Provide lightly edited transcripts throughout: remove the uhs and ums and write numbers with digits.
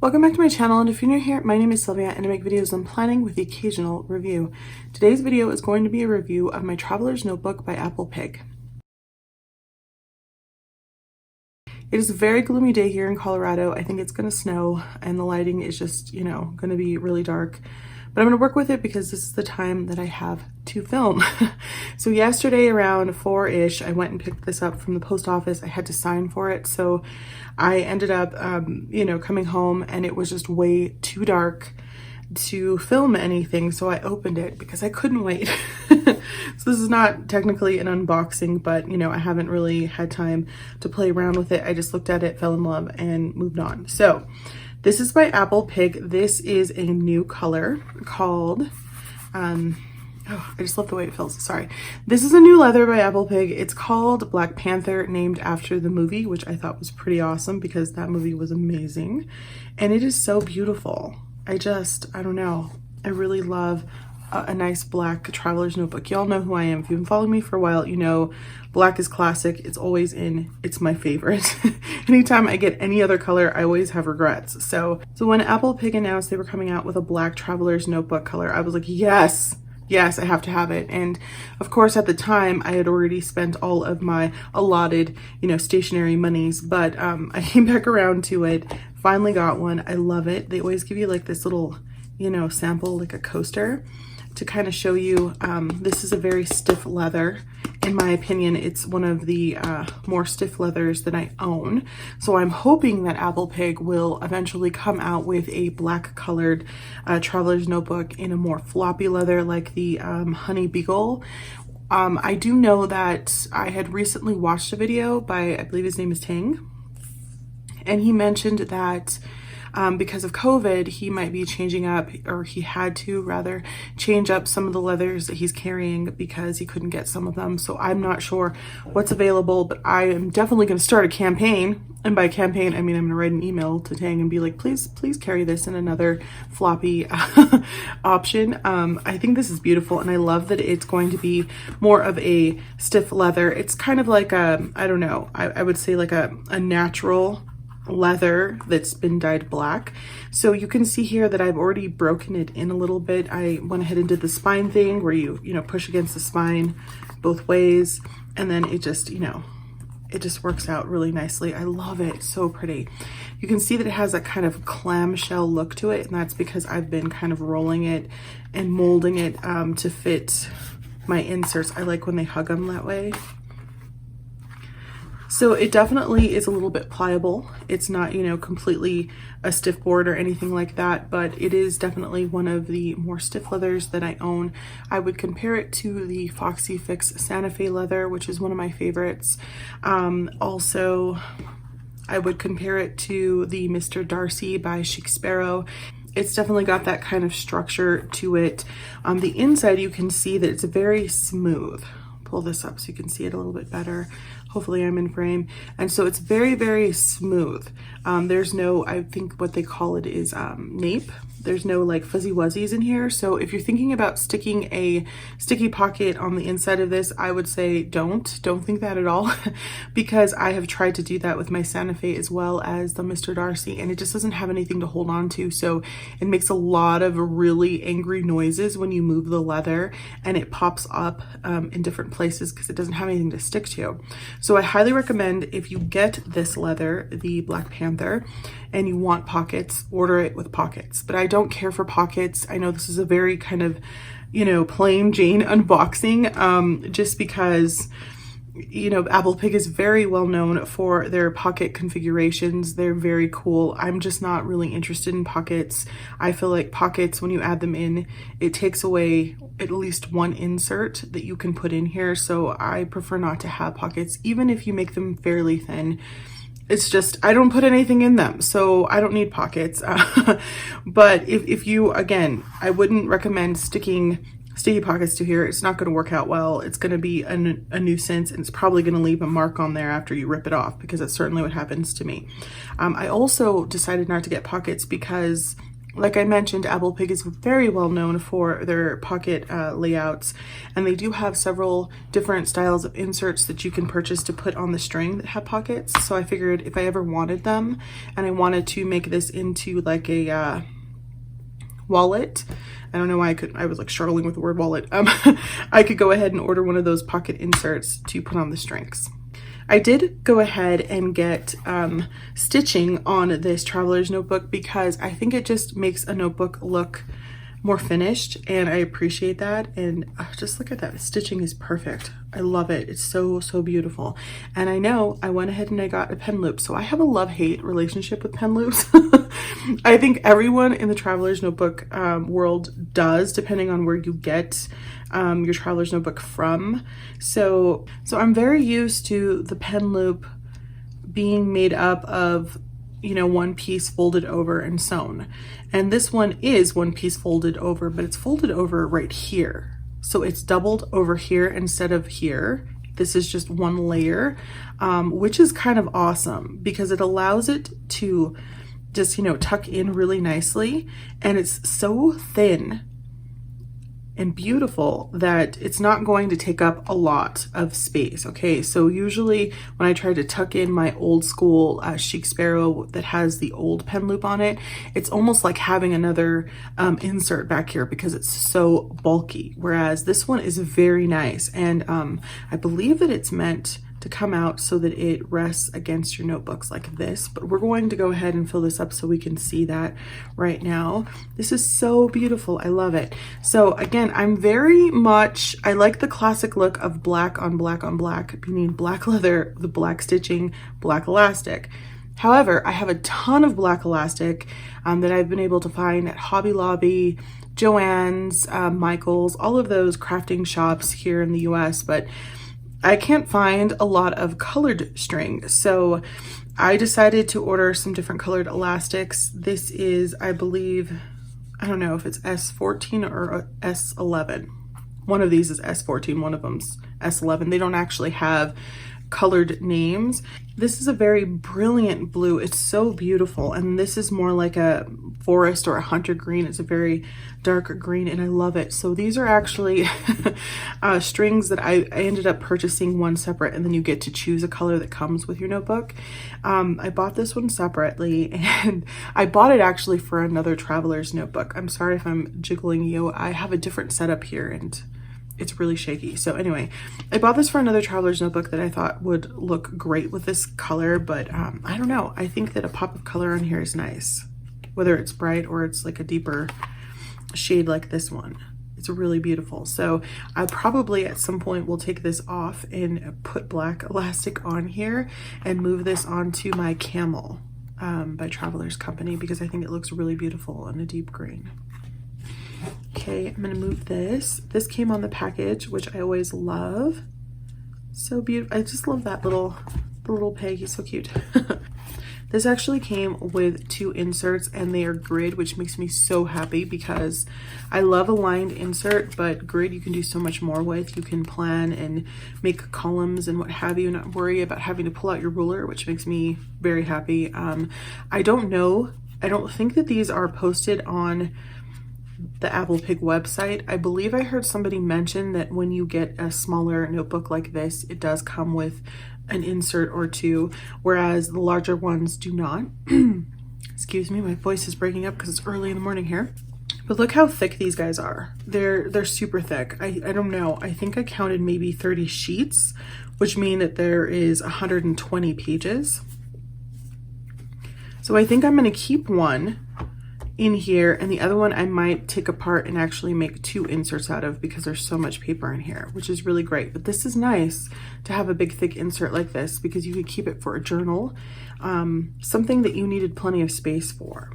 Welcome back to my channel, and if you're new here, my name is Sylvia and I make videos on planning with the occasional review. Today's video is going to be a review of my Traveler's Notebook by ApplePig. It is a very gloomy day here in Colorado. I think it's going to snow and the lighting is just, going to be really dark. But I'm going to work with it because this is the time that I have to film. So yesterday around 4-ish, I went and picked this up from the post office. I had to sign for it. So I ended up, coming home and it was just way too dark to film anything. So I opened it because I couldn't wait. So this is not technically an unboxing, but I haven't really had time to play around with it. I just looked at it, fell in love, and moved on. So this is by ApplePig. This is a new color called, I just love the way it feels, sorry. This is a new leather by ApplePig. It's called Black Panther, named after the movie, which I thought was pretty awesome because that movie was amazing. And it is so beautiful. I don't know. I really love a nice black traveler's notebook. Y'all know who I am. If you've been following me for a while, you know black is classic. It's always in. It's my favorite. Anytime I get any other color, I always have regrets. So when ApplePig announced they were coming out with a black traveler's notebook color, I was like, yes, I have to have it. And of course, at the time, I had already spent all of my allotted, stationery monies, but I came back around to it, finally got one. I love it. They always give you like this little, sample, like a coaster, to kind of show you. This is a very stiff leather. In my opinion, it's one of the more stiff leathers that I own. So I'm hoping that ApplePig will eventually come out with a black colored traveler's notebook in a more floppy leather like the Honey Beagle. I do know that I had recently watched a video by, I believe his name is Ting, and he mentioned that because of COVID, he might be changing up, or he had to rather change up some of the leathers that he's carrying because he couldn't get some of them. So I'm not sure what's available, but I am definitely going to start a campaign. And by campaign, I mean I'm going to write an email to Tang and be like, please carry this in another floppy option. I think this is beautiful, and I love that it's going to be more of a stiff leather. It's kind of like a, I don't know, I would say like a natural leather that's been dyed black. So you can see here that I've already broken it in a little bit. I went ahead and did the spine thing where you push against the spine both ways, and then it just it just works out really nicely. I love it. So pretty. You can see that it has a kind of clamshell look to it, and that's because I've been kind of rolling it and molding it to fit my inserts. I like when they hug them that way. So it definitely is a little bit pliable. It's not, completely a stiff board or anything like that, but it is definitely one of the more stiff leathers that I own. I would compare it to the Foxy Fix Santa Fe leather, which is one of my favorites. Also, I would compare it to the Mr. Darcy by Chic Sparrow. It's definitely got that kind of structure to it. On the inside, you can see that it's very smooth. Pull this up so you can see it a little bit better. Hopefully I'm in frame. And so it's very, very smooth. There's no, I think what they call it is nape. There's no like fuzzy wuzzies in here. So if you're thinking about sticking a sticky pocket on the inside of this, I would say don't think that at all, because I have tried to do that with my Santa Fe as well as the Mr. Darcy, and it just doesn't have anything to hold on to. So it makes a lot of really angry noises when you move the leather, and it pops up in different places because it doesn't have anything to stick to. So I highly recommend, if you get this leather, the Black Panther, and you want pockets, order it with pockets. But I don't care for pockets. I know this is a very kind of, plain Jane unboxing, just because, ApplePig is very well known for their pocket configurations. They're very cool. I'm just not really interested in pockets. I feel like pockets, when you add them in, it takes away at least one insert that you can put in here. So I prefer not to have pockets, even if you make them fairly thin. It's just, I don't put anything in them, so I don't need pockets. But if you, again, I wouldn't recommend sticking sticky pockets to here. It's not going to work out well. It's going to be a nuisance, and it's probably going to leave a mark on there after you rip it off, because that's certainly what happens to me. I also decided not to get pockets because Like I mentioned, ApplePig is very well known for their pocket layouts, and they do have several different styles of inserts that you can purchase to put on the string that have pockets. So I figured if I ever wanted them and I wanted to make this into like a wallet, I don't know why I was like struggling with the word wallet, I could go ahead and order one of those pocket inserts to put on the strings. I did go ahead and get stitching on this Traveler's notebook because I think it just makes a notebook look more finished, and I appreciate that. And just look at that, the stitching is perfect. I love it. It's so, so beautiful. And I know I went ahead and I got a pen loop. So I have a love-hate relationship with pen loops. I think everyone in the Traveler's notebook world does, depending on where you get your Traveler's notebook from. So I'm very used to the pen loop being made up of, you know, one piece folded over and sewn. And this one is one piece folded over, but it's folded over right here. So it's doubled over here instead of here. This is just one layer, which is kind of awesome because it allows it to just, you know, tuck in really nicely. And it's so thin and beautiful that it's not going to take up a lot of space. Okay, so usually when I try to tuck in my old school chic sparrow that has the old pen loop on it, it's almost like having another insert back here because it's so bulky, whereas this one is very nice. And I believe that it's meant to come out so that it rests against your notebooks like this, but we're going to go ahead and fill this up so we can see that right now. This is so beautiful. I love it. So again, I like the classic look of black on black on black, meaning black leather, the black stitching, black elastic. However, I have a ton of black elastic that I've been able to find at Hobby Lobby, Joann's, Michael's, all of those crafting shops here in the US, but I can't find a lot of colored string. So I decided to order some different colored elastics. This is, I believe, I don't know if it's S14 or S11. One of these is S14, one of them's S11. They don't actually have colored names. This is a very brilliant blue. It's so beautiful. And this is more like a forest or a hunter green. It's a very dark green and I love it. So these are actually strings that I ended up purchasing one separate, and then you get to choose a color that comes with your notebook. I bought this one separately, and I bought it actually for another Traveler's notebook. I'm sorry if I'm jiggling you. I have a different setup here and it's really shaky. So anyway, I bought this for another Traveler's notebook that I thought would look great with this color, but I don't know. I think that a pop of color on here is nice, whether it's bright or it's like a deeper shade like this one. It's really beautiful. So I probably at some point will take this off and put black elastic on here and move this onto my camel by Traveler's Company because I think it looks really beautiful in a deep green. Okay, I'm gonna move this. This came on the package, which I always love. So beautiful. I just love that the little peg. He's so cute. This actually came with 2 inserts and they are grid, which makes me so happy because I love a lined insert, but grid you can do so much more with. You can plan and make columns and what have you, not worry about having to pull out your ruler, which makes me very happy. I don't think that these are posted on the ApplePig website. I believe I heard somebody mention that when you get a smaller notebook like this, it does come with an insert or 2, whereas the larger ones do not. Excuse me, my voice is breaking up because it's early in the morning here. But look how thick these guys are. They're super thick. I don't know. I think I counted maybe 30 sheets, which mean that there is 120 pages. So I think I'm going to keep one in here, and the other one I might take apart and actually make 2 inserts out of because there's so much paper in here, which is really great. But this is nice to have a big thick insert like this because you could keep it for a journal, something that you needed plenty of space for.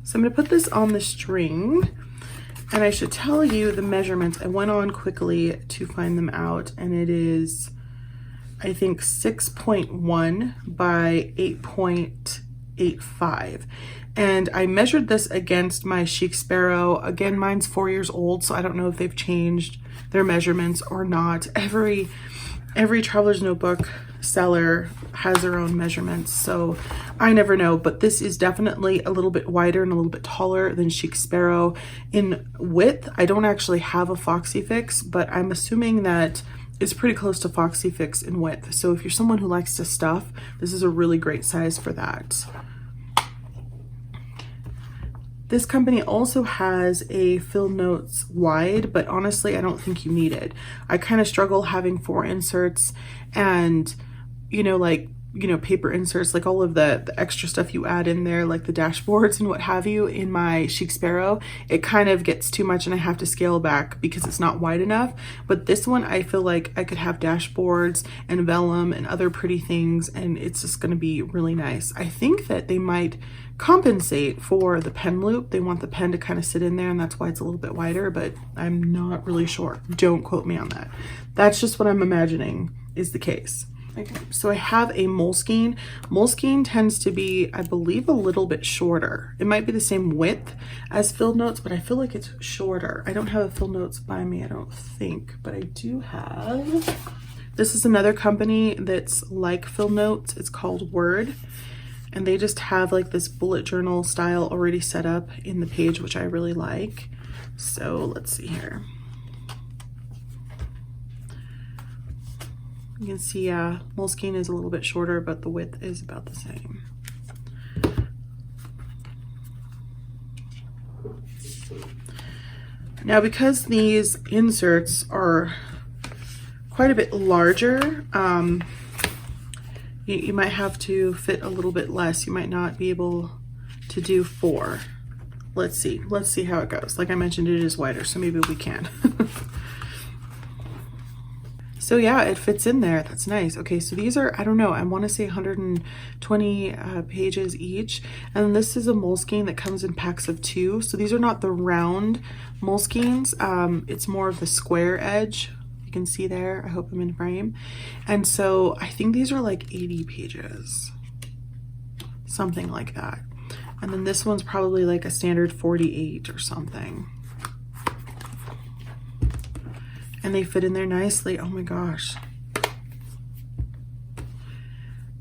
So I'm going to put this on the string, and I should tell you the measurements. I went on quickly to find them out, and it is, I think, 6.1 by 8.85. And I measured this against my chic sparrow. Again, mine's 4 years old, so I don't know if they've changed their measurements or not. Every every Traveler's notebook seller has their own measurements, so I never know, but this is definitely a little bit wider and a little bit taller than Chic Sparrow in width. I don't actually have a Foxy Fix, but I'm assuming that it's pretty close to Foxy Fix in width. So if you're someone who likes to stuff, this is a really great size for that. This company also has a Fill Notes wide, but honestly, I don't think you need it. I kind of struggle having 4 inserts and, paper inserts, like all of the extra stuff you add in there, like the dashboards and what have you in my Chic Sparrow. It kind of gets too much and I have to scale back because it's not wide enough. But this one, I feel like I could have dashboards and vellum and other pretty things, and it's just going to be really nice. I think that they might compensate for the pen loop. They want the pen to kind of sit in there, and that's why it's a little bit wider, but I'm not really sure. Don't quote me on that. That's just what I'm imagining is the case. Okay, so I have a Moleskine. Moleskine tends to be, I believe, a little bit shorter. It might be the same width as Fill Notes, but I feel like it's shorter. I don't have a Fill Notes by me, I don't think, but I do have. This is another company that's like Fill Notes. It's called Word. And they just have like this bullet journal style already set up in the page, which I really like. So let's see here. You can see Moleskine is a little bit shorter, but the width is about the same. Now, because these inserts are quite a bit larger, you might have to fit a little bit less. You might not be able to do 4. Let's see how it goes. Like I mentioned, it is wider, so maybe we can. So yeah, it fits in there. That's nice. Okay, so these are, I don't know, I want to say 120 pages each. And this is a Moleskine that comes in packs of 2. So these are not the round Moleskines. It's more of the square edge. You can see there. I hope I'm in frame. And so I think these are like 80 pages. Something like that. And then this one's probably like a standard 48 or something. And they fit in there nicely. Oh my gosh.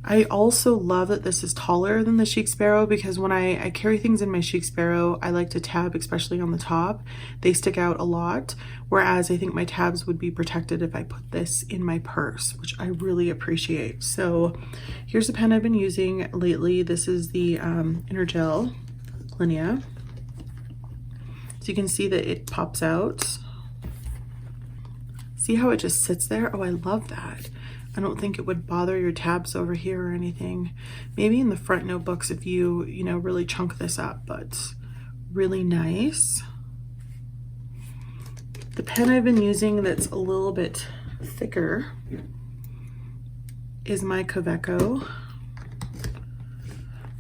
I also love that this is taller than the Chic Sparrow, because when I carry things in my Chic Sparrow, I like to tab, especially on the top. They stick out a lot, whereas I think my tabs would be protected if I put this in my purse, which I really appreciate. So here's the pen I've been using lately. This is the Energel Linea. So you can see that it pops out. See how it just sits there? Oh, I love that. I don't think it would bother your tabs over here or anything. Maybe in the front notebooks if you really chunk this up, but really nice. The pen I've been using that's a little bit thicker is my Kaweco.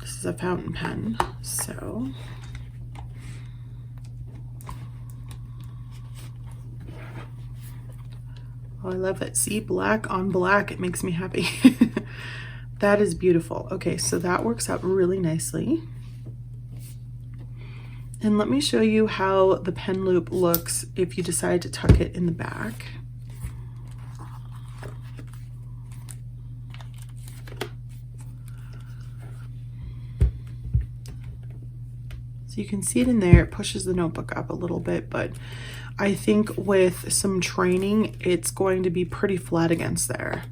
This is a fountain pen, so. Oh, I love that. See, black on black, it makes me happy. That is beautiful. Okay, so that works out really nicely. And let me show you how the pen loop looks if you decide to tuck it in the back. So you can see it in there. It pushes the notebook up a little bit, but I think with some training, it's going to be pretty flat against there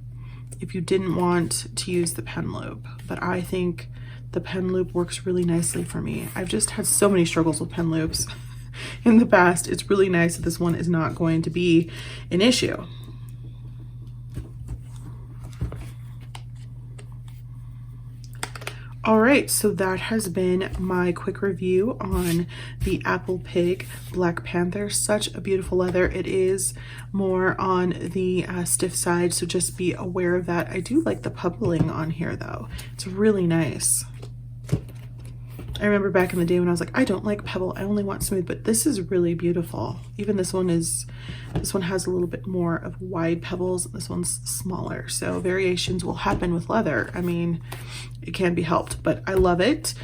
if you didn't want to use the pen loop. But I think the pen loop works really nicely for me. I've just had so many struggles with pen loops in the past. It's really nice that this one is not going to be an issue. All right, so that has been my quick review on the ApplePig Black Panther. Such a beautiful leather. It is more on the stiff side, so just be aware of that. I do like the pebbling on here though. It's really nice. I remember back in the day when I was like, I don't like pebble, I only want smooth, but this is really beautiful. Even this one has a little bit more of wide pebbles. This one's smaller. So variations will happen with leather. I mean, it can be helped, but I love it.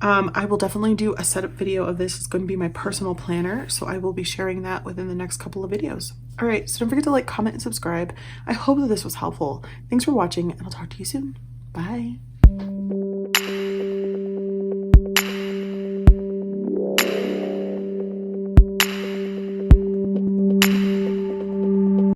I will definitely do a setup video of this. It's going to be my personal planner, so I will be sharing that within the next couple of videos. All right, so don't forget to like, comment, and subscribe. I hope that this was helpful. Thanks for watching, and I'll talk to you soon. Bye.